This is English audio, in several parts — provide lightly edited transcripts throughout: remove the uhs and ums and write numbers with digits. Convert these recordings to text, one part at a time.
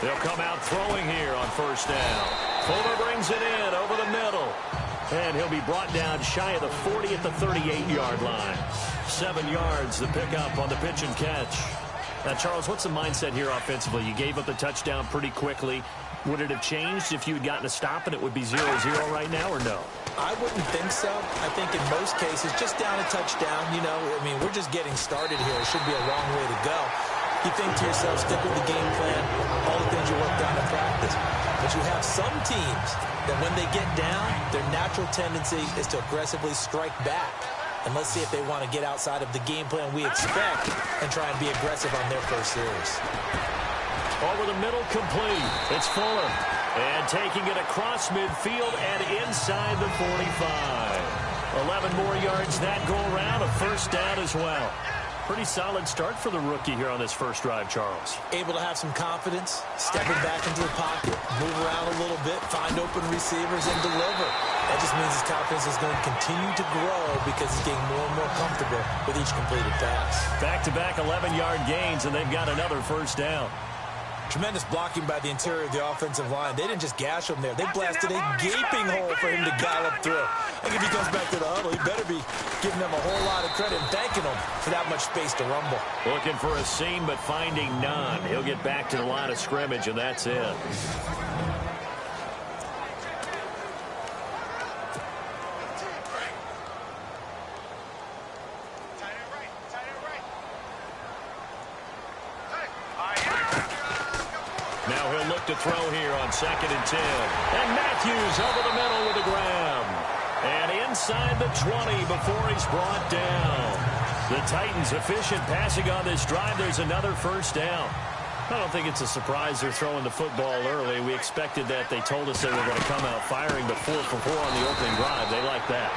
They'll come out throwing here on first down. Fuller brings it in over the middle. And he'll be brought down shy of the 40 at the 38-yard line. 7 yards to pick up on the pitch and catch. Now, Charles, what's the mindset here offensively? You gave up the touchdown pretty quickly. Would it have changed if you had gotten a stop and it would be 0-0 right now, or no? I wouldn't think so. I think in most cases, just down a touchdown, we're just getting started here. It should be a long way to go. You think to yourself, stick with the game plan, all the things you worked on in practice. But you have some teams that when they get down, their natural tendency is to aggressively strike back. And let's see if they want to get outside of the game plan we expect and try and be aggressive on their first series. Over the middle, complete. It's Fuller. And taking it across midfield and inside the 45. 11 more yards that go around, a first down as well. Pretty solid start for the rookie here on this first drive, Charles. Able to have some confidence, stepping back into the pocket, move around a little bit, find open receivers, and deliver. That just means his confidence is going to continue to grow because he's getting more and more comfortable with each completed pass. Back-to-back 11-yard gains, and they've got another first down. Tremendous blocking by the interior of the offensive line. They didn't just gash him there. They blasted a gaping hole for him to gallop through. I think if he comes back to the huddle, he better be giving them a whole lot of credit and thanking them for that much space to rumble. Looking for a seam, but finding none. He'll get back to the line of scrimmage, and that's it. Now he'll look to throw here on 2nd and 10. And Matthews over the middle with a grab. And inside the 20 before he's brought down. The Titans efficient passing on this drive. There's another first down. I don't think it's a surprise they're throwing the football early. We expected that. They told us they were going to come out firing the 4 for 4 on the opening drive. They like that.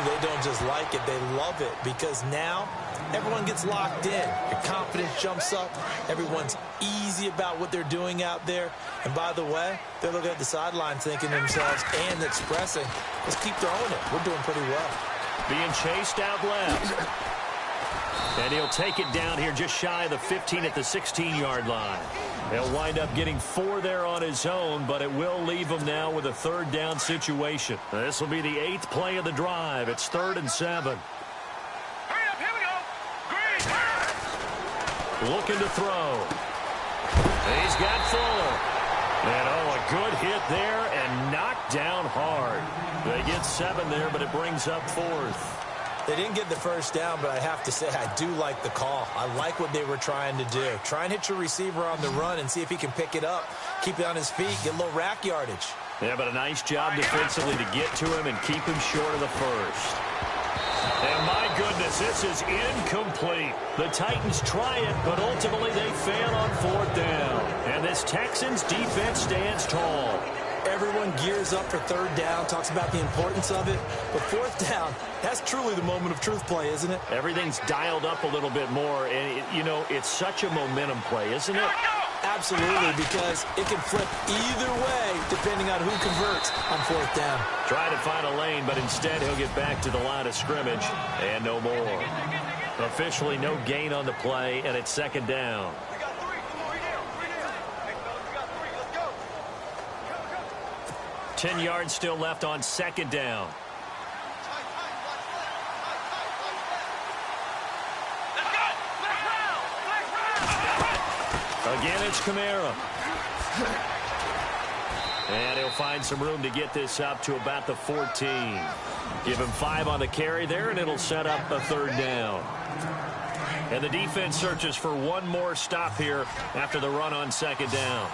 They don't just like it. They love it because now everyone gets locked in. Your confidence jumps up. Everyone's easy about what they're doing out there. And by the way, they're looking at the sideline thinking to themselves and expressing, let's keep throwing it. We're doing pretty well. Being chased out left. And he'll take it down here just shy of the 15 at the 16-yard line. He'll wind up getting 4 there on his own, but it will leave him now with a 3rd down situation. This will be the 8th play of the drive. It's 3rd and 7. Looking to throw. He's got Fuller. And a good hit there and knocked down hard. They get 7 there, but it brings up 4th. They didn't get the first down, but I have to say I do like the call. I like what they were trying to do. Try and hit your receiver on the run and see if he can pick it up. Keep it on his feet, get a little rack yardage. Yeah, but a nice job defensively to get to him and keep him short of the first. And my goodness, this is incomplete. The Titans try it, but ultimately they fail on 4th down. And this Texans defense stands tall. Everyone gears up for 3rd down, talks about the importance of it. But 4th down, that's truly the moment of truth play, isn't it? Everything's dialed up a little bit more. And, it's such a momentum play, isn't it? Absolutely, because it can flip either way depending on who converts on 4th down. Trying to find a lane, but instead he'll get back to the line of scrimmage and no more. Officially no gain on the play, and it's 2nd down. 10 yards still left on 2nd down. Again, it's Kamara. And he'll find some room to get this up to about the 14. Give him 5 on the carry there, and it'll set up a 3rd down. And the defense searches for one more stop here after the run on 2nd down.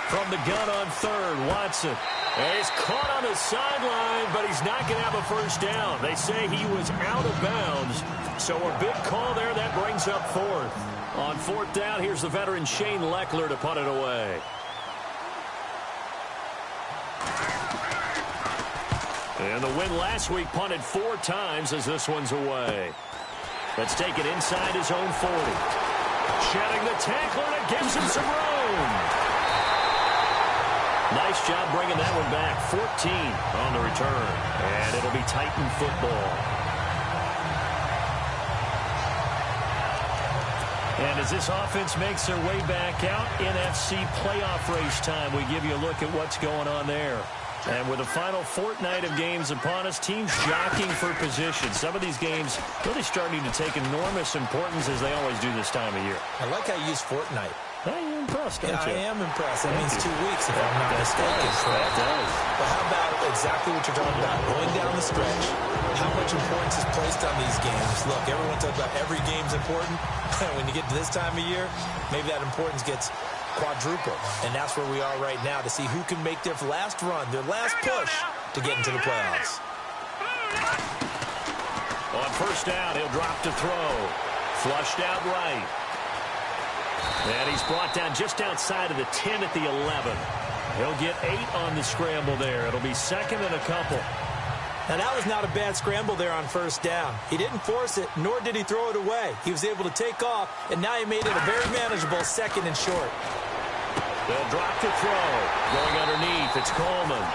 From the gun on 3rd, Watson. And he's caught on the sideline, but he's not going to have a first down. They say he was out of bounds. So a big call there. That brings up 4th. On 4th down, here's the veteran Shane Lechler to punt it away. And the win last week punted 4 times as this one's away. Let's take it inside his own 40. Shedding the tackler, and it gives him some room. Nice job bringing that one back. 14 on the return. And it'll be Titan football. And as this offense makes their way back out, NFC playoff race time, we give you a look at what's going on there. And with the final fortnight of games upon us, teams jockeying for position. Some of these games really starting to take enormous importance as they always do this time of year. I like how you use fortnight. Hey, you're impressed, aren't you? I am impressed. That means 2 weeks, if I'm not mistaken. That does. But how about exactly what you're talking about? Going down the stretch, how much importance is placed on these games? Look, everyone talks about every game's important. When you get to this time of year, maybe that importance gets quadruple. And that's where we are right now to see who can make their last run, their last push to get into the playoffs. On first down, he'll drop to throw. Flushed out right. And he's brought down just outside of the 10 at the 11. He'll get 8 on the scramble there. It'll be second and a couple. Now, that was not a bad scramble there on first down. He didn't force it, nor did he throw it away. He was able to take off, and now he made it a very manageable second and short. They'll drop to throw. Going underneath, it's Coleman.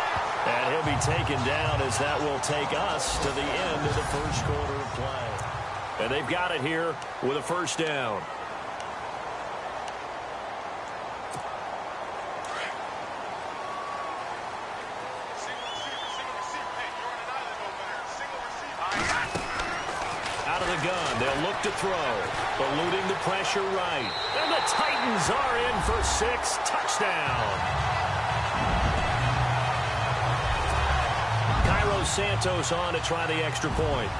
And he'll be taken down as that will take us to the end of the first quarter of play. And they've got it here with a first down. Out of the gun, they'll look to throw. Eluding the pressure right. And the Titans are in for 6. Touchdown. Cairo Santos on to try the extra point.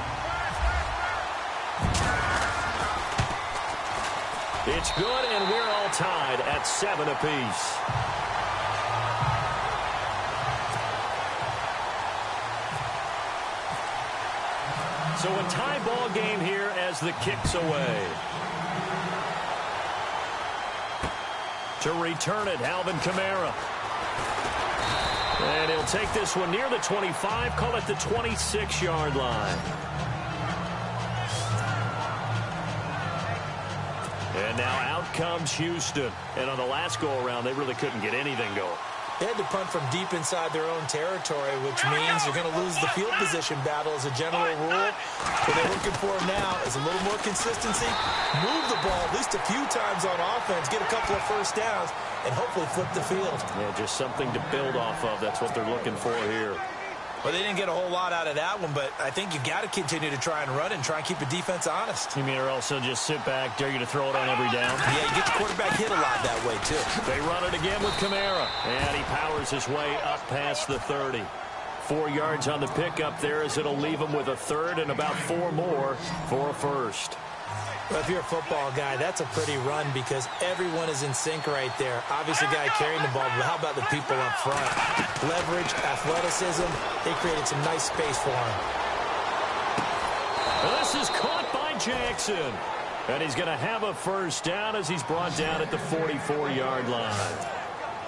It's good, and we're all tied at 7 apiece. So a tie ball game here as the kick's away. To return it, Alvin Kamara. And he'll take this one near the 25, call it the 26-yard line. And now out comes Houston. And on the last go-around, they really couldn't get anything going. They had to punt from deep inside their own territory, which means you're going to lose the field position battle as a general rule. What they're looking for now is a little more consistency, move the ball at least a few times on offense, get a couple of first downs, and hopefully flip the field. Yeah, just something to build off of. That's what they're looking for here. Well, they didn't get a whole lot out of that one, but I think you got to continue to try and run and try and keep the defense honest. You mean or also just sit back, dare you to throw it on every down? Yeah, you get the quarterback hit a lot that way, too. They run it again with Kamara, and he powers his way up past the 30. 4 yards on the pickup there as it'll leave him with a third and about 4 more for a first. Well, if you're a football guy, that's a pretty run because everyone is in sync right there. Obviously, the guy carrying the ball, but how about the people up front? Leverage, athleticism, they created some nice space for him. This is caught by Jackson. And he's going to have a first down as he's brought down at the 44-yard line.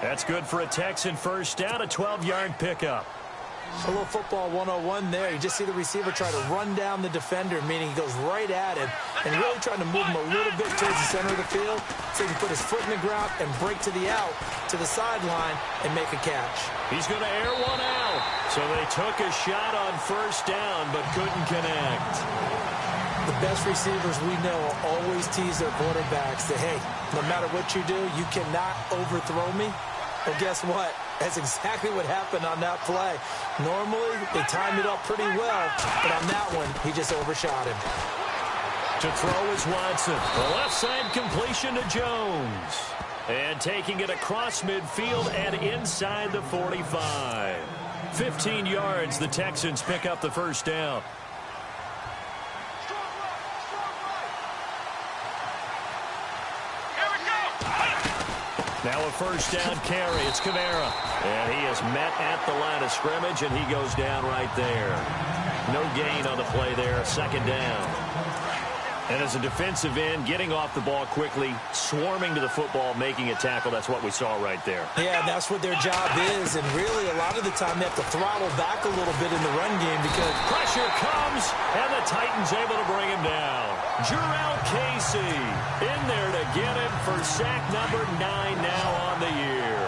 That's good for a Texan first down, a 12-yard pickup. A little football 101 there. You just see the receiver try to run down the defender, meaning he goes right at him and really trying to move him a little bit towards the center of the field so he can put his foot in the ground and break to the out, to the sideline, and make a catch. He's going to air one out. So they took a shot on first down but couldn't connect. The best receivers we know always tease their quarterbacks that, hey, no matter what you do, you cannot overthrow me. Well, guess what? That's exactly what happened on that play. Normally, they timed it up pretty well, but on that one, he just overshot him. To throw is Watson. The left side completion to Jones. And taking it across midfield and inside the 45. 15 yards, the Texans pick up the first down. Now a first down carry. It's Kamara. And he is met at the line of scrimmage, and he goes down right there. No gain on the play there. Second down. And as a defensive end, getting off the ball quickly, swarming to the football, making a tackle, that's what we saw right there. Yeah, that's what their job is. And really, a lot of the time, they have to throttle back a little bit in the run game because pressure comes, and the Titans able to bring him down. Jurrell Casey in there to get him for sack number 9 now on the year.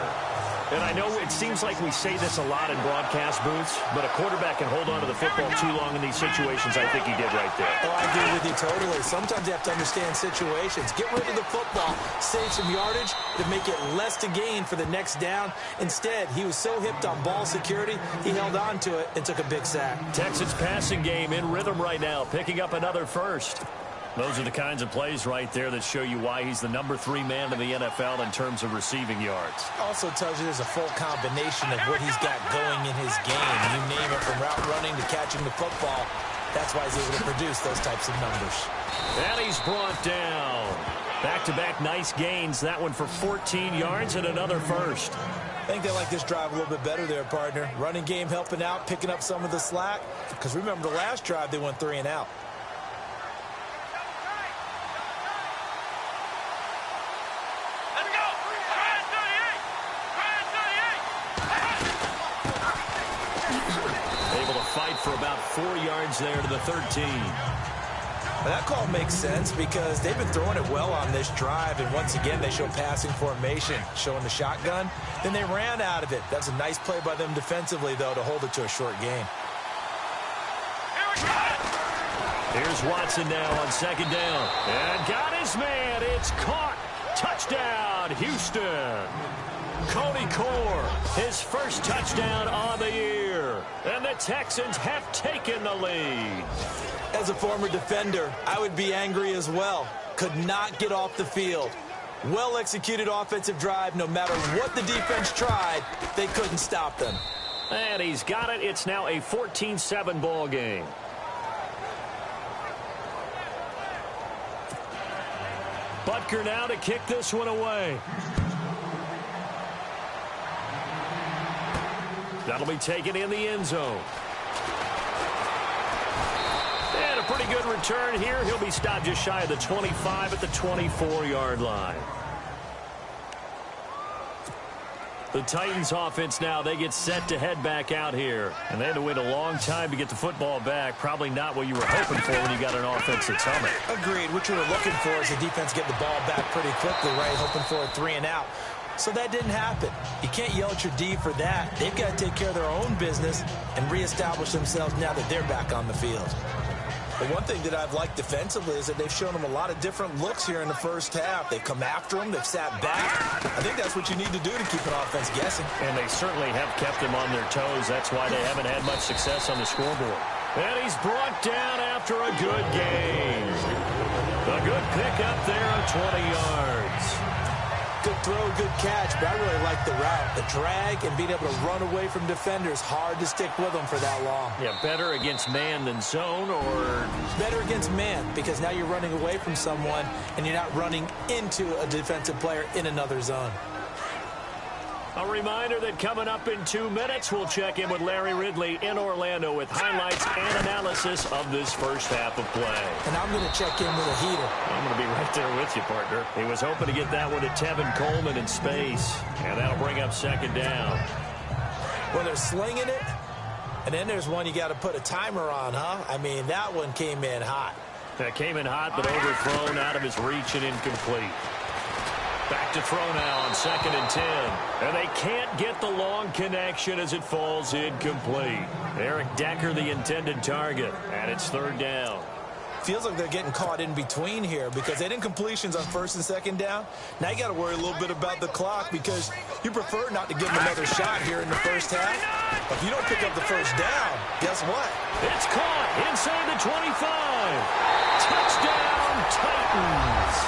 And I know it seems like we say this a lot in broadcast booths, but a quarterback can hold on to the football too long in these situations. I think he did right there. Oh, I agree with you totally. Sometimes you have to understand situations. Get rid of the football, save some yardage to make it less to gain for the next down. Instead, he was so hipped on ball security, he held on to it and took a big sack. Texans passing game in rhythm right now, picking up another first. Those are the kinds of plays right there that show you why he's the #3 man in the NFL in terms of receiving yards. Also tells you there's a full combination of what he's got going in his game. You name it, from route running to catching the football. That's why he's able to produce those types of numbers. And he's brought down. Back-to-back nice gains. That one for 14 yards and another first. I think they like this drive a little bit better there, partner. Running game helping out, picking up some of the slack. Because remember, the last drive they went 3 and out. For about 4 yards there to the 13. Well, that call makes sense because they've been throwing it well on this drive, and once again they show passing formation, showing the shotgun. Then they ran out of it. That's a nice play by them defensively, though, to hold it to a short game. Here's Watson now on second down. And got his man. It's caught. Touchdown, Houston. Cody Core, his first touchdown on the year. And the Texans have taken the lead. As a former defender, I would be angry as well. Could not get off the field. Well-executed offensive drive. No matter what the defense tried, they couldn't stop them. And he's got it. It's now a 14-7 ball game. Butker now to kick this one away. That'll be taken in the end zone. And a pretty good return here. He'll be stopped just shy of the 25 at the 24-yard line. The Titans offense now, they get set to head back out here. And they had to wait a long time to get the football back. Probably not what you were hoping for when you got an offense that's humming. Agreed. What you were looking for is the defense get the ball back pretty quickly, right? Hoping for a 3 and out. So that didn't happen. You can't yell at your D for that. They've got to take care of their own business and reestablish themselves now that they're back on the field. But one thing that I've liked defensively is that they've shown them a lot of different looks here in the first half. They've come after them. They've sat back. I think that's what you need to do to keep an offense guessing. And they certainly have kept them on their toes. That's why they haven't had much success on the scoreboard. And he's brought down after a good game. A good pickup there of 20 yards. Good throw, good catch, but I really like the route. The drag and being able to run away from defenders. Hard to stick with them for that long. Yeah, better against man than zone, or? Better against man, because now you're running away from someone and you're not running into a defensive player in another zone. A reminder that coming up in 2 minutes, we'll check in with Larry Ridley in Orlando with highlights and analysis of this first half of play. And I'm going to check in with a heater. I'm going to be right there with you, partner. He was hoping to get that one to Tevin Coleman in space, and that'll bring up second down. Well, they're slinging it, and then there's one you got to put a timer on, huh? I mean, that one came in hot. That came in hot, but overthrown, out of his reach and incomplete. Back to throw now on 2nd and 10. And they can't get the long connection as it falls incomplete. Eric Decker, the intended target, and it's 3rd down. Feels like they're getting caught in between here because they didn't completions on 1st and 2nd down. Now you got to worry a little bit about the clock because you prefer not to give them another shot here in the first half. But if you don't pick up the 1st down, guess what? It's caught inside the 25. Touchdown, Titans.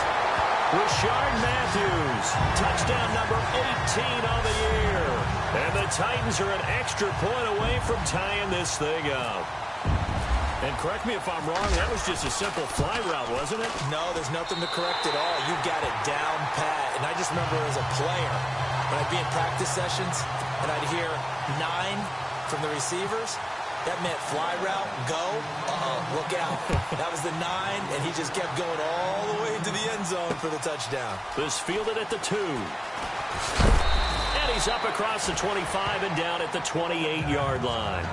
Rishard Matthews, touchdown number 18 on the year. And the Titans are an extra point away from tying this thing up. And correct me if I'm wrong, that was just a simple fly route, wasn't it? No, there's nothing to correct at all. You got it down pat. And I just remember as a player, when I'd be in practice sessions, and I'd hear 9 from the receivers, that meant fly route, go, look out. That was the 9, and he just kept going all the way to the end zone for the touchdown. This fielded at the 2. And he's up across the 25 and down at the 28-yard line.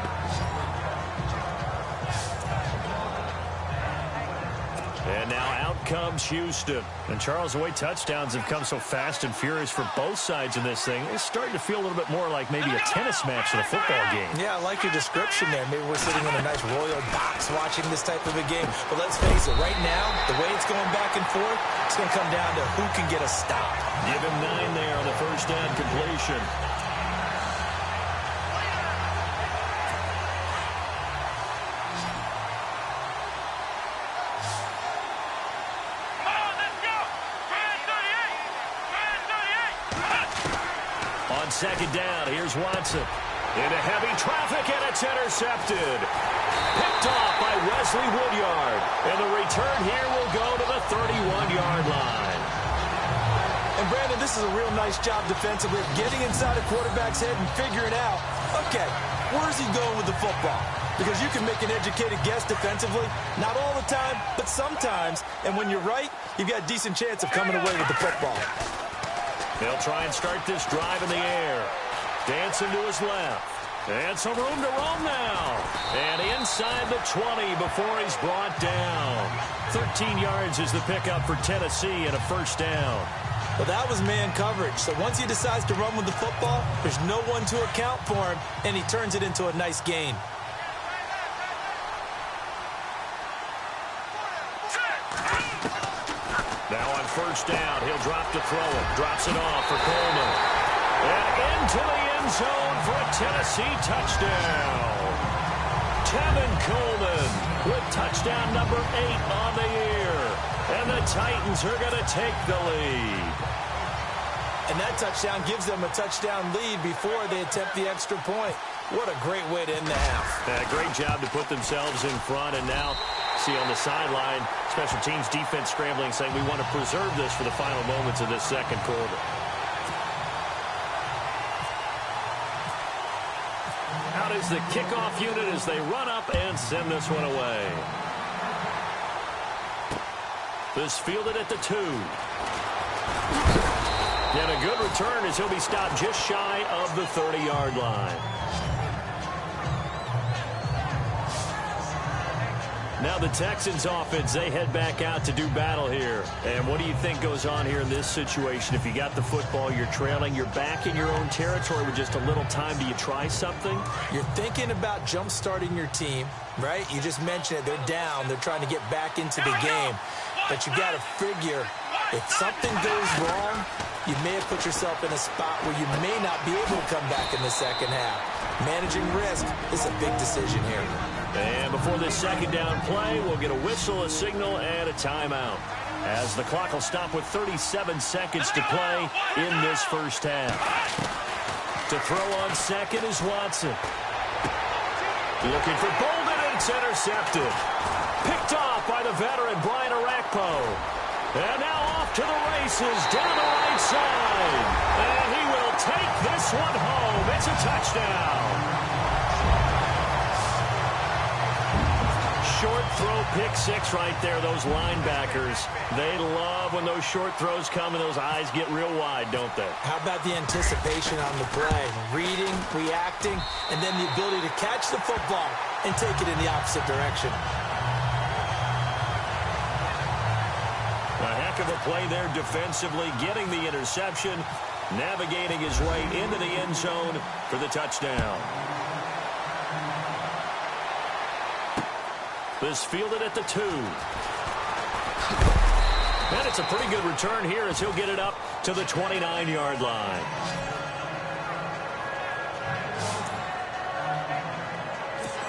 And now out comes Houston. And Charles, the way touchdowns have come so fast and furious for both sides in this thing, it's starting to feel a little bit more like maybe a tennis match than a football game. Yeah, I like your description there. Maybe we're sitting in a nice royal box watching this type of a game. But let's face it, right now, the way it's going back and forth, it's going to come down to who can get a stop. Give him 9 there on the first down completion. On second down, here's Watson. Into heavy traffic, and it's intercepted. Picked off by Wesley Woodyard. And the return here will go to the 31-yard line. And, Brandon, this is a real nice job defensively, getting inside a quarterback's head and figuring out, okay, where's he going with the football? Because you can make an educated guess defensively, not all the time, but sometimes. And when you're right, you've got a decent chance of coming away with the football. They'll try and start this drive in the air. Dancing to his left. And some room to roam now. And inside the 20 before he's brought down. 13 yards is the pickup for Tennessee and a first down. Well, that was man coverage. So once he decides to run with the football, there's no one to account for him, and he turns it into a nice gain. Now on first down, he'll drop to throw it. Drops it off for Coleman. And into the end zone for a Tennessee touchdown. Tevin Coleman with touchdown number 8 on the year. And the Titans are going to take the lead. And that touchdown gives them a touchdown lead before they attempt the extra point. What a great way to end the half. Great job to put themselves in front, and now see on the sideline, special teams defense scrambling, saying we want to preserve this for the final moments of this second quarter. Out is the kickoff unit as they run up and send this one away. This fielded at the 2. And a good return as he'll be stopped just shy of the 30-yard line. Now the Texans offense, they head back out to do battle here. And what do you think goes on here in this situation? If you got the football, you're trailing, you're back in your own territory with just a little time. Do you try something? You're thinking about jump-starting your team, right? You just mentioned it. They're down. They're trying to get back into the game. But you got to figure if something goes wrong, you may have put yourself in a spot where you may not be able to come back in the second half. Managing risk is a big decision here. And before this second down play, we'll get a whistle, a signal, and a timeout. As the clock will stop with 37 seconds to play in this first half. To throw on second is Watson. Looking for Bolden, and it's intercepted. Picked off by the veteran Brian Orakpo. And now off to the races down the right side. And he will take this one home. It's a touchdown. Short throw, pick 6 right there. Those linebackers, they love when those short throws come and those eyes get real wide, don't they? How about the anticipation on the play? Reading, reacting, and then the ability to catch the football and take it in the opposite direction. A heck of a play there defensively, getting the interception, navigating his way into the end zone for the touchdown. This fielded at the 2. And it's a pretty good return here as he'll get it up to the 29-yard line.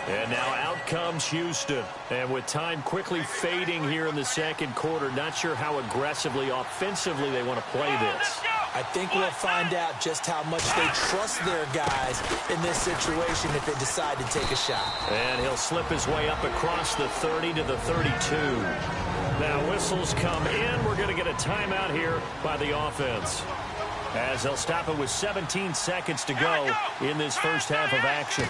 And now out comes Houston. And with time quickly fading here in the second quarter, not sure how aggressively, offensively they want to play this. I think we'll find out just how much they trust their guys in this situation if they decide to take a shot. And he'll slip his way up across the 30 to the 32. Now whistles come in. We're going to get a timeout here by the offense, as they'll stop it with 17 seconds to go in this first half of action.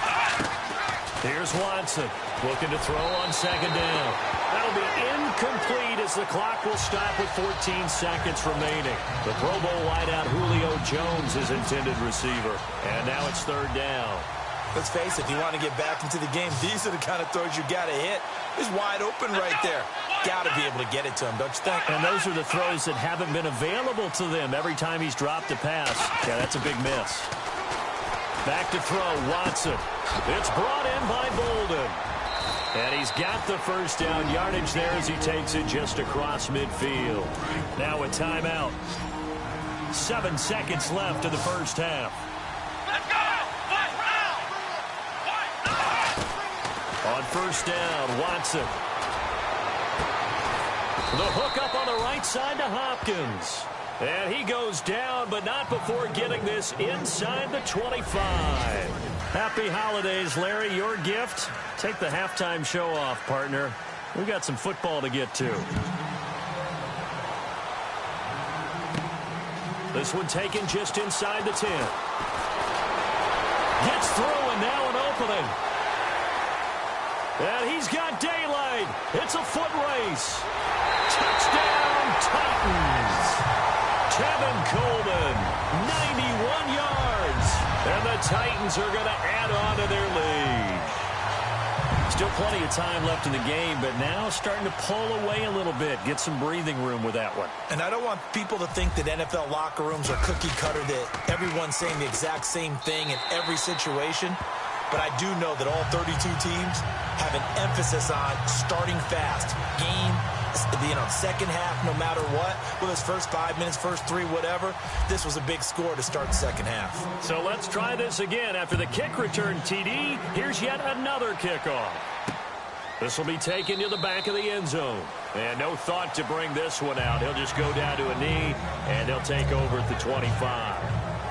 Here's Watson looking to throw on second down. That'll be incomplete as the clock will stop with 14 seconds remaining. The Pro Bowl wideout Julio Jones is intended receiver. And now it's third down. Let's face it, if you want to get back into the game, these are the kind of throws you got to hit. He's wide open right there. Got to be able to get it to him, don't you think? And those are the throws that haven't been available to them every time he's dropped a pass. Yeah, that's a big miss. Back to throw, Watson. It's brought in by Bolden. And he's got the first down yardage there as he takes it just across midfield. Now a timeout. 7 seconds left in the first half. On first down, Watson. The hook up on the right side to Hopkins. And he goes down, but not before getting this inside the 25. Happy holidays, Larry. Your gift? Take the halftime show off, partner. We got some football to get to. This one taken just inside the 10. Gets through, and now an opening. And he's got daylight. It's a foot race. Touchdown, Titans. Tevin Coleman, 91 yards. And the Titans are going to add on to their lead. Still plenty of time left in the game, but now starting to pull away a little bit. Get some breathing room with that one. And I don't want people to think that NFL locker rooms are cookie cutter, that everyone's saying the exact same thing in every situation. But I do know that all 32 teams have an emphasis on starting fast. Second half, no matter what. Well, his first 5 minutes, first 3, whatever. This was a big score to start the second half. So let's try this again. After the kick return, TD, here's yet another kickoff. This will be taken to the back of the end zone. And no thought to bring this one out. He'll just go down to a knee, and they'll take over at the 25.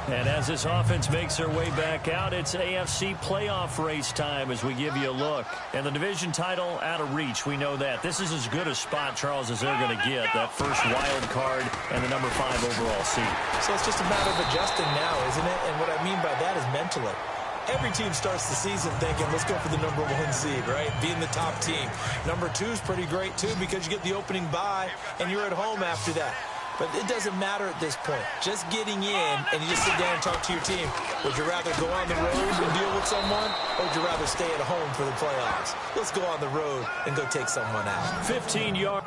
And as this offense makes their way back out, it's AFC playoff race time as we give you a look. And the division title out of reach, we know that. This is as good a spot, Charles, as they're going to get. That first wild card and the number 5 overall seed. So it's just a matter of adjusting now, isn't it? And what I mean by that is mentally. Every team starts the season thinking, let's go for the number 1 seed, right? Being the top team. Number 2 is pretty great, too, because you get the opening bye, and you're at home after that. But it doesn't matter at this point. Just getting in, and you just sit down and talk to your team. Would you rather go on the road and deal with someone, or would you rather stay at home for the playoffs? Let's go on the road and go take someone out. 15 yards.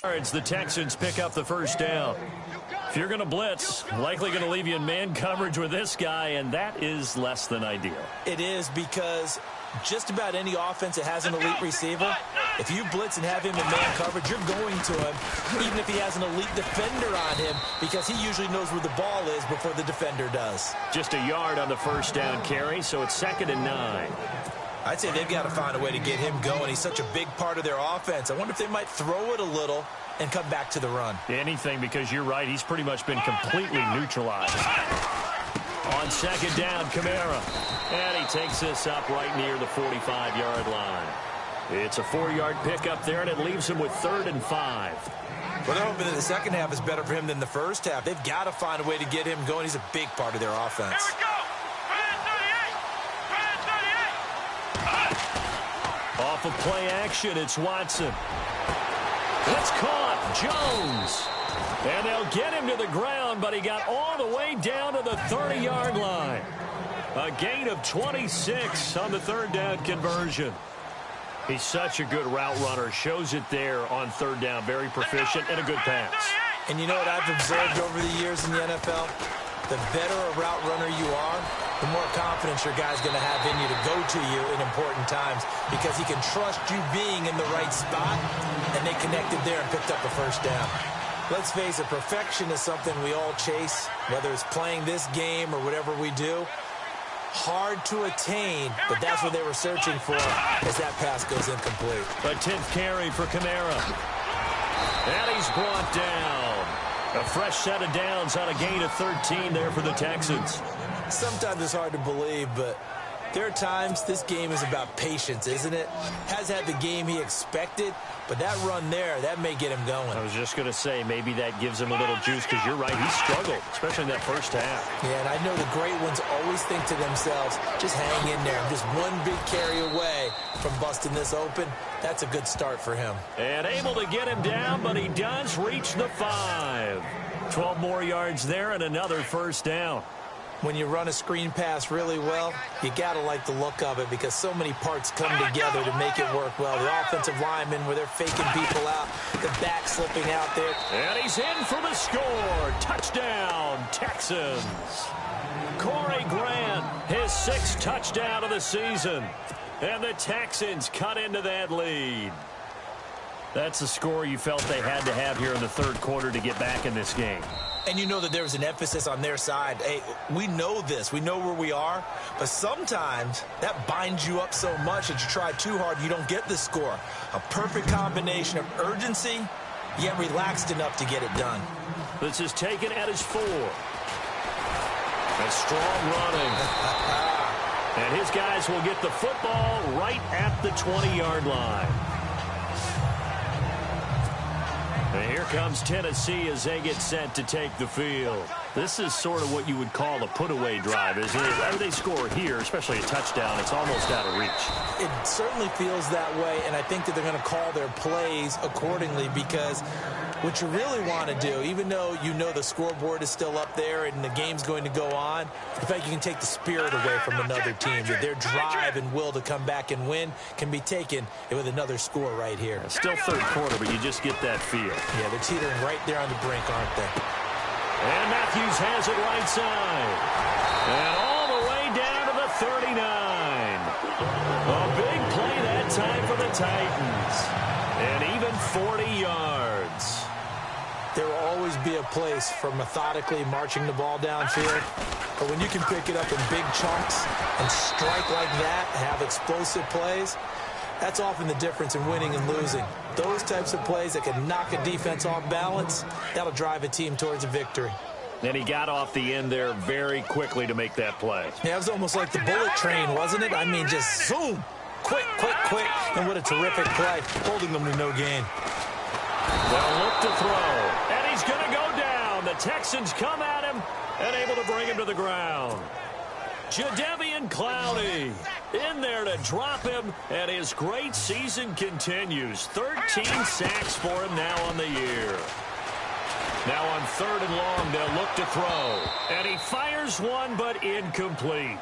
The Texans pick up the first down. If you're going to blitz, likely going to leave you in man coverage with this guy, and that is less than ideal. It is, because just about any offense that has an elite receiver, if you blitz and have him in man coverage, you're going to him, even if he has an elite defender on him, because he usually knows where the ball is before the defender does. Just a yard on the first down carry, so it's 2nd and 9. I'd say they've got to find a way to get him going. He's such a big part of their offense. I wonder if they might throw it a little and come back to the run. Anything, because you're right, he's pretty much been completely neutralized. On 2nd down, Kamara. And he takes this up right near the 45-yard line. It's a 4-yard pickup there, and it leaves him with 3rd and 5. Well, they're hoping that the second half is better for him than the first half. They've got to find a way to get him going. He's a big part of their offense. Here we go. Off of play action, it's Watson. It's caught. Jones. And they'll get him to the ground, but he got all the way down to the 30-yard line. A gain of 26 on the 3rd down conversion. He's such a good route runner. Shows it there on 3rd down. Very proficient and a good pass. And you know what I've observed over the years in the NFL? The better a route runner you are, the more confidence your guy's going to have in you to go to you in important times, because he can trust you being in the right spot, and they connected there and picked up a first down. Let's face it, perfection is something we all chase, whether it's playing this game or whatever we do. Hard to attain, but that's what they were searching for as that pass goes incomplete. A 10th carry for Kamara. And he's brought down. A fresh set of downs on a gain of 13 there for the Texans. Sometimes it's hard to believe, but there are times this game is about patience, isn't it? Has had the game he expected, but that run there, that may get him going. I was just going to say, maybe that gives him a little juice, because you're right, he struggled, especially in that first half. Yeah, and I know the great ones always think to themselves, just hang in there. I'm just one big carry away from busting this open. That's a good start for him. And able to get him down, but he does reach the 5. 12 more yards there and another first down. When you run a screen pass really well, you got to like the look of it, because so many parts come together to make it work well. The offensive linemen, where they're faking people out, the back slipping out there. And he's in for the score. Touchdown, Texans. Corey Grant, his 6th touchdown of the season. And the Texans cut into that lead. That's the score you felt they had to have here in the 3rd quarter to get back in this game. And you know that there was an emphasis on their side. Hey, we know this. We know where we are. But sometimes that binds you up so much that you try too hard, you don't get the score. A perfect combination of urgency, yet relaxed enough to get it done. This is taken at his 4. A strong running. And his guys will get the football right at the 20-yard line. And here comes Tennessee as they get set to take the field. This is sort of what you would call a put-away drive, isn't it? Whenever they score here, especially a touchdown, it's almost out of reach. It certainly feels that way, and I think that they're going to call their plays accordingly, because what you really want to do, even though you know the scoreboard is still up there and the game's going to go on, in fact, you can take the spirit away from another team. That their drive and will to come back and win can be taken with another score right here. Still 3rd quarter, but you just get that feel. Yeah, they're teetering right there on the brink, aren't they? And Matthews has it right side. And all the way down to the 39. A big play that time for the Titans. And even 40 yards. There will always be a place for methodically marching the ball downfield. But when you can pick it up in big chunks and strike like that, have explosive plays, that's often the difference in winning and losing. Those types of plays that can knock a defense off balance, that'll drive a team towards a victory. And he got off the end there very quickly to make that play. Yeah, it was almost like the bullet train, wasn't it? I mean, just zoom, quick, quick, quick. And what a terrific play, holding them to no gain. They'll look to throw, and he's going to go down. The Texans come at him and able to bring him to the ground. Jadeveon Clowney in there to drop him, and his great season continues. 13 sacks for him now on the year. Now on 3rd and long, they'll look to throw. And he fires one, but incomplete.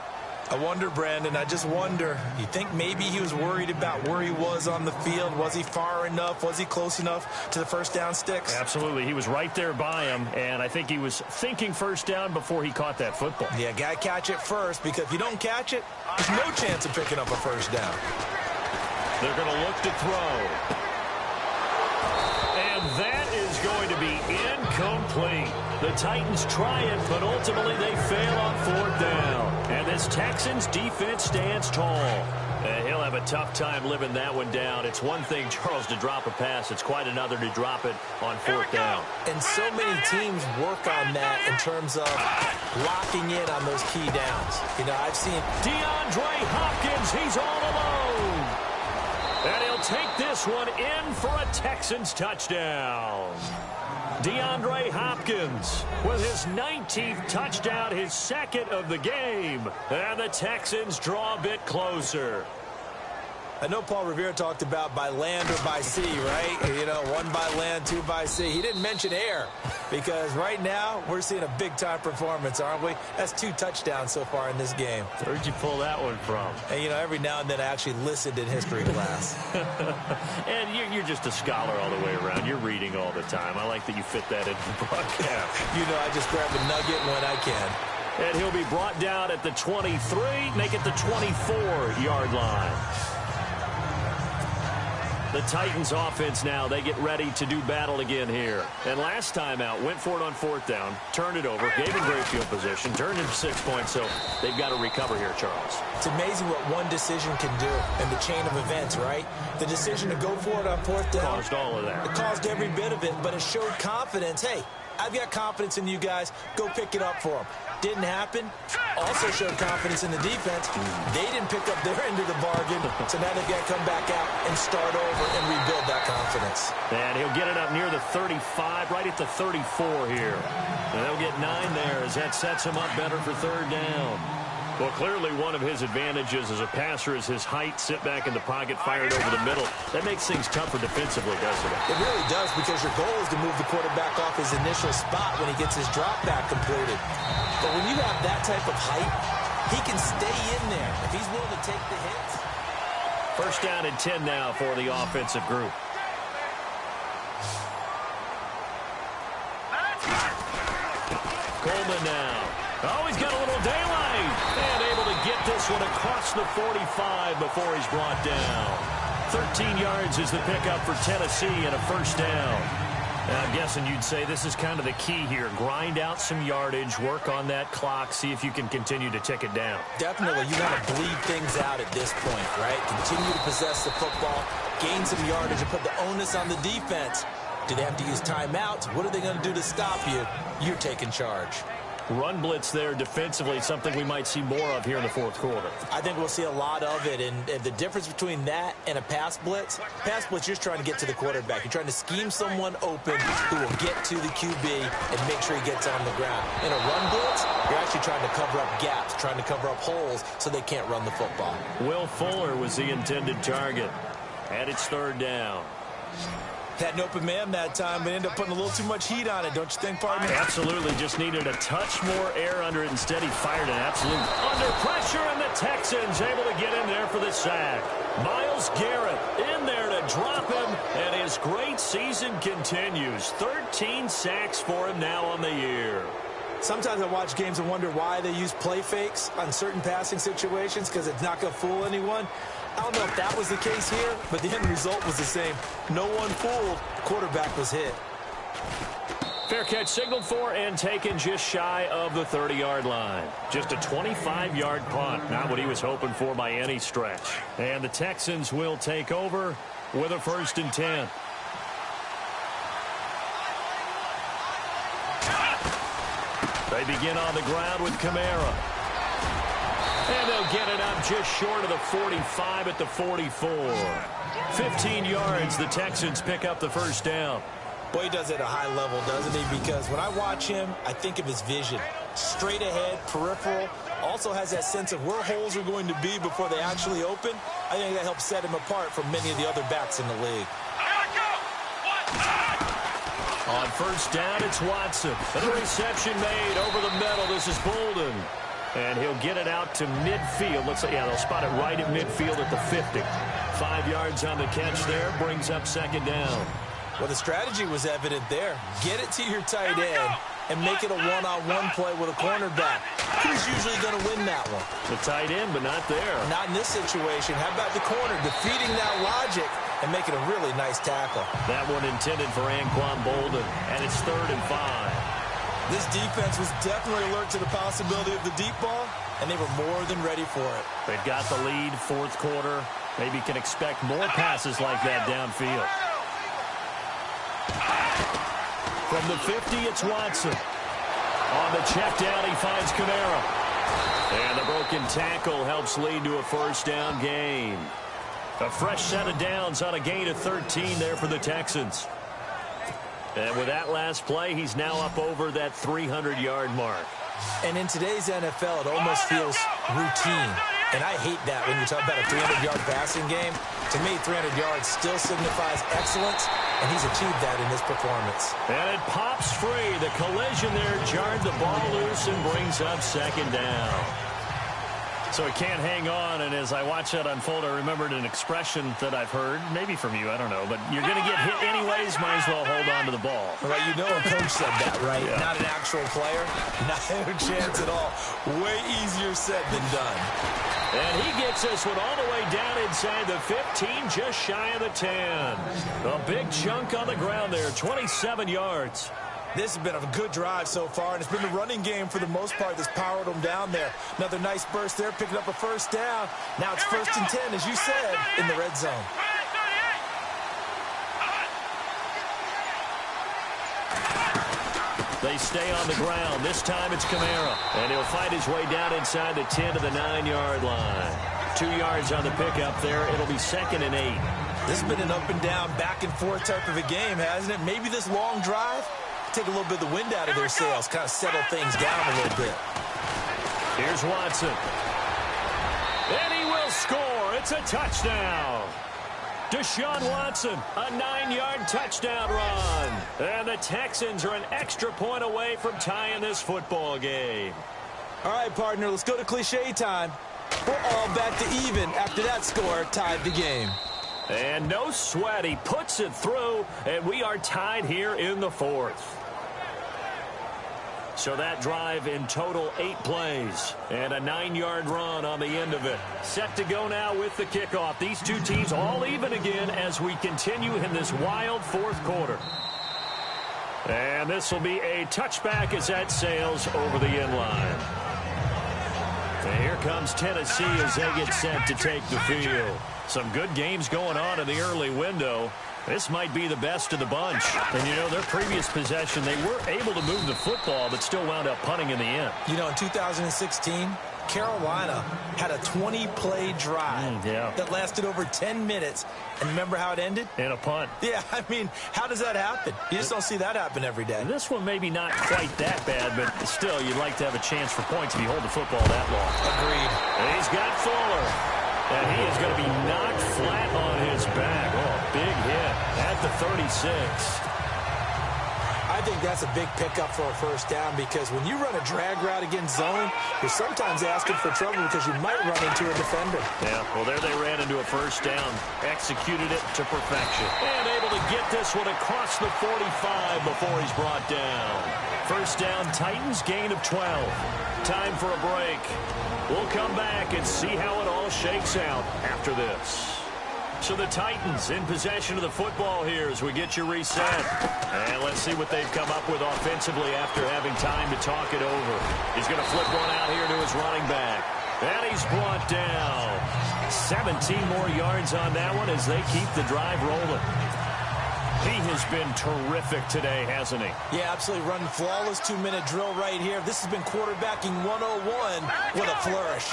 I wonder, Brandon, I just wonder. You think maybe he was worried about where he was on the field? Was he far enough? Was he close enough to the first down sticks? Absolutely. He was right there by him, and I think he was thinking first down before he caught that football. Yeah, got to catch it first, because if you don't catch it, there's no chance of picking up a first down. They're going to look to throw. And that is going to be incomplete. The Titans try it, but ultimately they fail on fourth down. And this Texans defense stands tall. He'll have a tough time living that one down. It's one thing, Charles, to drop a pass. It's quite another to drop it on fourth down. And so many teams work on that in terms of locking in on those key downs. You know, I've seen DeAndre Hopkins, he's all alone. And he'll take this one in for a Texans touchdown. DeAndre Hopkins with his 19th touchdown, his second of the game. And the Texans draw a bit closer. I know Paul Revere talked about by land or by sea, right? You know, one by land, two by sea. He didn't mention air, because right now we're seeing a big-time performance, aren't we? That's 2 touchdowns so far in this game. Where'd you pull that one from? And, you know, every now and then I actually listened in history class. And you're just a scholar all the way around. You're reading all the time. I like that you fit that into the broadcast. You know, I just grab a nugget when I can. And he'll be brought down at the 23, make it the 24-yard line. The Titans offense now, they get ready to do battle again here. And last time out, went for it on fourth down, turned it over, gave him great field position, turned it 6 points, so they've got to recover here, Charles. It's amazing what one decision can do in the chain of events, right? The decision to go for it on fourth down Caused all of that. It caused every bit of it, but it showed confidence. Hey, I've got confidence in you guys. Go pick it up for them. Didn't happen. Also showed confidence in the defense. They didn't pick up their end of the bargain, so now they've got to come back out and start over and rebuild that confidence. And he'll get it up near the 35, right at the 34 here. And they'll get 9 there as that sets him up better for third down. Well, clearly one of his advantages as a passer is his height, sit back in the pocket, fired over the middle. That makes things tougher defensively, doesn't it? It really does, because your goal is to move the quarterback off his initial spot when he gets his drop back completed. But when you have that type of height, he can stay in there if he's willing to take the hits. First down and 10 now for the offensive group. Coleman now. Oh, he's got a little daylight. And able to get this one across the 45 before he's brought down. 13 yards is the pickup for Tennessee and a first down. I'm guessing you'd say this is kind of the key here. Grind out some yardage, work on that clock, see if you can continue to tick it down. Definitely. You want to bleed things out at this point, right? Continue to possess the football, gain some yardage, and put the onus on the defense. Do they have to use timeouts? What are they going to do to stop you? You're taking charge. Run blitz there defensively, something we might see more of here in the fourth quarter. I think we'll see a lot of it, and the difference between that and a pass blitz, you're just trying to get to the quarterback. You're trying to scheme someone open who will get to the QB and make sure he gets on the ground. In a run blitz, you're actually trying to cover up gaps, trying to cover up holes so they can't run the football. Will Fuller was the intended target. And it's third down. Had an open man that time, but ended up putting a little too much heat on it, don't you think, partner? Absolutely. Just needed a touch more air under it. Instead, he fired an absolute under pressure, and the Texans able to get in there for the sack. Myles Garrett in there to drop him, and his great season continues. 13 sacks for him now on the year. Sometimes I watch games and wonder why they use play fakes on certain passing situations, because it's not going to fool anyone. I don't know if that was the case here, but the end result was the same. No one fooled. Quarterback was hit. Fair catch signaled for and taken just shy of the 30-yard line. Just a 25-yard punt. Not what he was hoping for by any stretch. And the Texans will take over with a first and 10. They begin on the ground with Kamara. And they'll get it up just short of the 45 at the 44. 15 yards, the Texans pick up the first down. Boy, he does it at a high level, doesn't he? Because when I watch him, I think of his vision. Straight ahead, peripheral. Also has that sense of where holes are going to be before they actually open. I think that helps set him apart from many of the other backs in the league. On first down, it's Watson. And a reception made over the middle. This is Bolden. And he'll get it out to midfield. Looks like, yeah, they'll spot it right at midfield at the 50. 5 yards on the catch there. Brings up second down. Well, the strategy was evident there. Get it to your tight end and make it a one-on-one play with a cornerback. Who's usually going to win that one? The tight end, but not there. Not in this situation. How about the corner defeating that logic and making a really nice tackle? That one intended for Anquan Boldin, and it's 3rd and 5. This defense was definitely alert to the possibility of the deep ball, and they were more than ready for it. They've got the lead, 4th quarter. Maybe can expect more passes like that downfield. From the 50, it's Watson. On the check down, he finds Kamara. And the broken tackle helps lead to a first down gain. A fresh set of downs on a gain of 13 there for the Texans. And with that last play, he's now up over that 300-yard mark. And in today's NFL, it almost feels routine. And I hate that when you talk about a 300-yard passing game. To me, 300 yards still signifies excellence, and he's achieved that in his performance. And it pops free. The collision there jarred the ball loose and brings up second down. So he can't hang on, and as I watch that unfold, I remembered an expression that I've heard, maybe from you, I don't know, but you're going to get hit anyways, might as well hold on to the ball. Right, you know a coach said that, right? Yeah. Not an actual player. Not a chance at all. Way easier said than done. And he gets this one all the way down inside the 15, just shy of the 10. A big chunk on the ground there, 27 yards. This has been a good drive so far, and it's been the running game for the most part that's powered them down there. Another nice burst there, picking up a first down. Now it's 1st and 10, as you said, in the red zone. They stay on the ground. This time it's Kamara. And he'll fight his way down inside the 10 to the 9-yard line. 2 yards on the pickup there. It'll be 2nd and 8. This has been an up and down, back and forth type of a game, hasn't it? Maybe this long drive, take a little bit of the wind out of their sails, kind of settle things down a little bit. Here's Watson. And he will score. It's a touchdown. Deshaun Watson, a 9-yard touchdown run. And the Texans are an extra point away from tying this football game. All right, partner, let's go to cliche time. We're all back to even after that score tied the game. And no sweat. He puts it through, and we are tied here in the 4th. So that drive in total 8 plays and a 9-yard run on the end of it. Set to go now with the kickoff. These two teams all even again as we continue in this wild 4th quarter. And this will be a touchback as that sails over the end line. And here comes Tennessee as they get set to take the field. Some good games going on in the early window. This might be the best of the bunch. And, you know, their previous possession, they were able to move the football, but still wound up punting in the end. You know, in 2016, Carolina had a 20-play drive that lasted over 10 minutes. And remember how it ended? In a punt. Yeah, I mean, how does that happen? You just don't see that happen every day. This one maybe not quite that bad, but still, you'd like to have a chance for points if you hold the football that long. Agreed. And he's got Fuller. And he is going to be knocked flat on his back. Oh, big hit at the 36. I think that's a big pickup for a first down because when you run a drag route against zone, you're sometimes asking for trouble because you might run into a defender. Yeah, well, there they ran into a first down. Executed it to perfection. And able to get this one across the 45 before he's brought down. First down, Titans, gain of 12. Time for a break. We'll come back and see how it all shakes out after this. So the Titans in possession of the football here as we get you reset. And let's see what they've come up with offensively after having time to talk it over. He's going to flip one out here to his running back. And he's brought down. 17 more yards on that one as they keep the drive rolling. He has been terrific today, hasn't he? Yeah, absolutely. Running flawless 2-minute drill right here. This has been quarterbacking 101 with a flourish.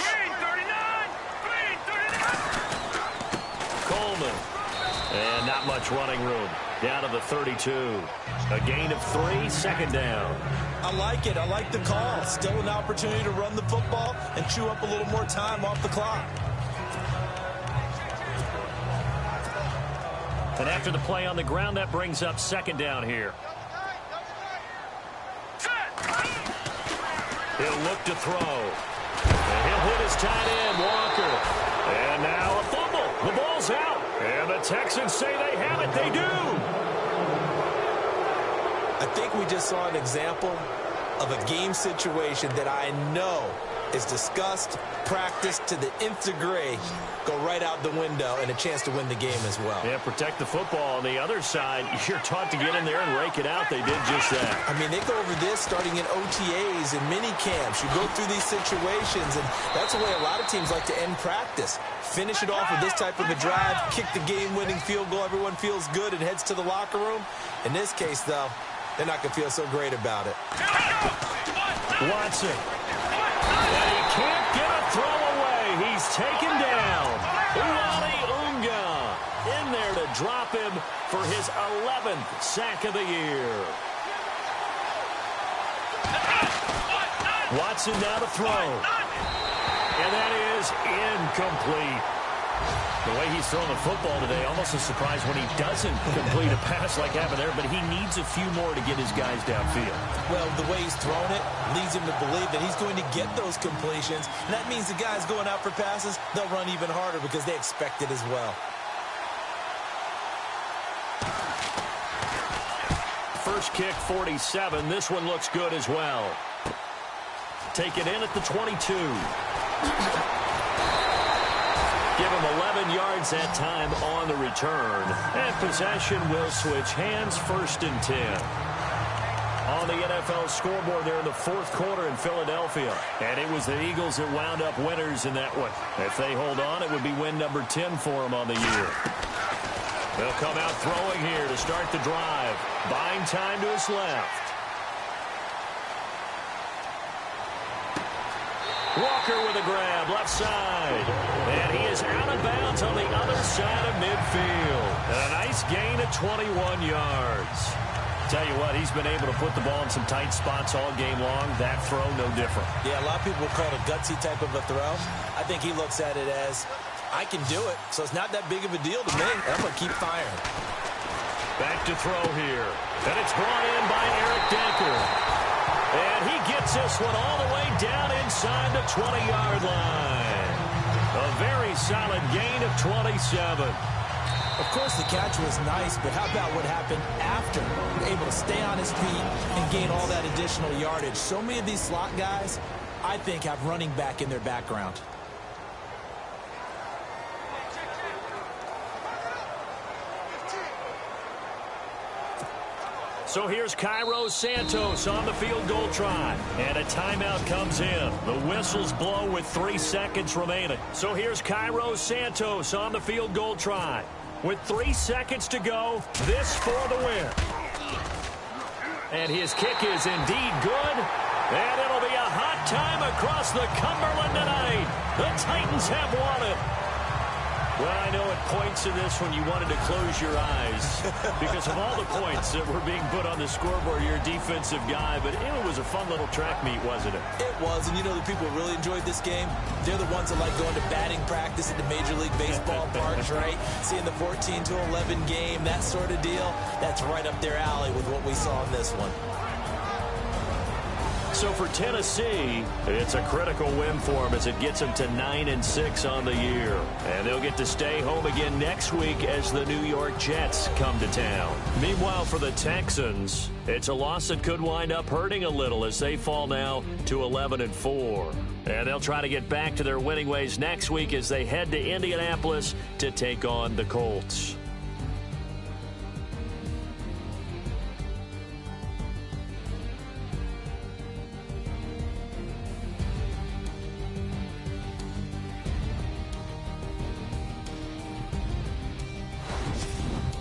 Coleman. And not much running room. Down to the 32. A gain of 3, second down. I like it. I like the call. Still an opportunity to run the football and chew up a little more time off the clock. And after the play on the ground, that brings up second down here. He'll look to throw. And he'll hit his tight end, Walker. And now a fumble. The ball's out. And the Texans say they have it. They do. I think we just saw an example of a game situation that I know is discussed, practiced to the nth degree, go right out the window, and a chance to win the game as well. Yeah, protect the football. On the other side, you're taught to get in there and rake it out. They did just that. I mean, they go over this starting in OTAs and mini camps. You go through these situations, and that's the way a lot of teams like to end practice. Finish it off with this type of a drive, kick the game-winning field goal. Everyone feels good and heads to the locker room. In this case, though, they're not going to feel so great about it. Watson. And he can't get a throw away. He's taken down. Uwali Unga in there to drop him for his 11th sack of the year. Watson now to throw. And that is incomplete. The way he's throwing the football today, almost a surprise when he doesn't complete a pass like happened there, but he needs a few more to get his guys downfield. Well, the way he's thrown it leads him to believe that he's going to get those completions. And that means the guys going out for passes, they'll run even harder because they expect it as well. First kick, 47. This one looks good as well. Take it in at the 22. Give him 11 yards that time on the return. And possession will switch hands, 1st and 10. On the NFL scoreboard there in the 4th quarter in Philadelphia. And it was the Eagles that wound up winners in that one. If they hold on, it would be win number 10 for them on the year. They'll come out throwing here to start the drive. Buying time to his left. Walker with a grab, left side. And he is out of bounds on the other side of midfield. And a nice gain of 21 yards. Tell you what, he's been able to put the ball in some tight spots all game long. That throw, no different. Yeah, a lot of people call it a gutsy type of a throw. I think he looks at it as, I can do it, so it's not that big of a deal to me. I'm going to keep firing. Back to throw here. And it's brought in by Eric Decker. And he gets this one all the way down inside the 20-yard line. A very solid gain of 27. Of course, the catch was nice, but how about what happened after? Able to stay on his feet and gain all that additional yardage. So many of these slot guys, I think, have running back in their background. So here's Cairo Santos on the field goal try. And a timeout comes in. The whistles blow with 3 seconds remaining. So here's Cairo Santos on the field goal try. With 3 seconds to go, this for the win. And his kick is indeed good. And it'll be a hot time across the Cumberland tonight. The Titans have won it. Well, I know at points in this one you wanted to close your eyes because of all the points that were being put on the scoreboard. You're a defensive guy, but it was a fun little track meet, wasn't it? It was, and you know the people who really enjoyed this game? They're the ones that like going to batting practice at the Major League Baseball parks, right? Seeing the 14-11 game, that sort of deal. That's right up their alley with what we saw in this one. So for Tennessee, it's a critical win for them as it gets them to 9-6 on the year. And they'll get to stay home again next week as the New York Jets come to town. Meanwhile, for the Texans, it's a loss that could wind up hurting a little as they fall now to 11-4. And they'll try to get back to their winning ways next week as they head to Indianapolis to take on the Colts.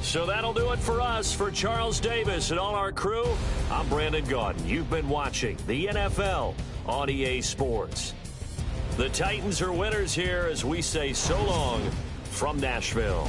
So that'll do it for us. For Charles Davis and all our crew, I'm Brandon Gaudin. You've been watching the NFL on EA Sports. The Titans are winners here as we say so long from Nashville.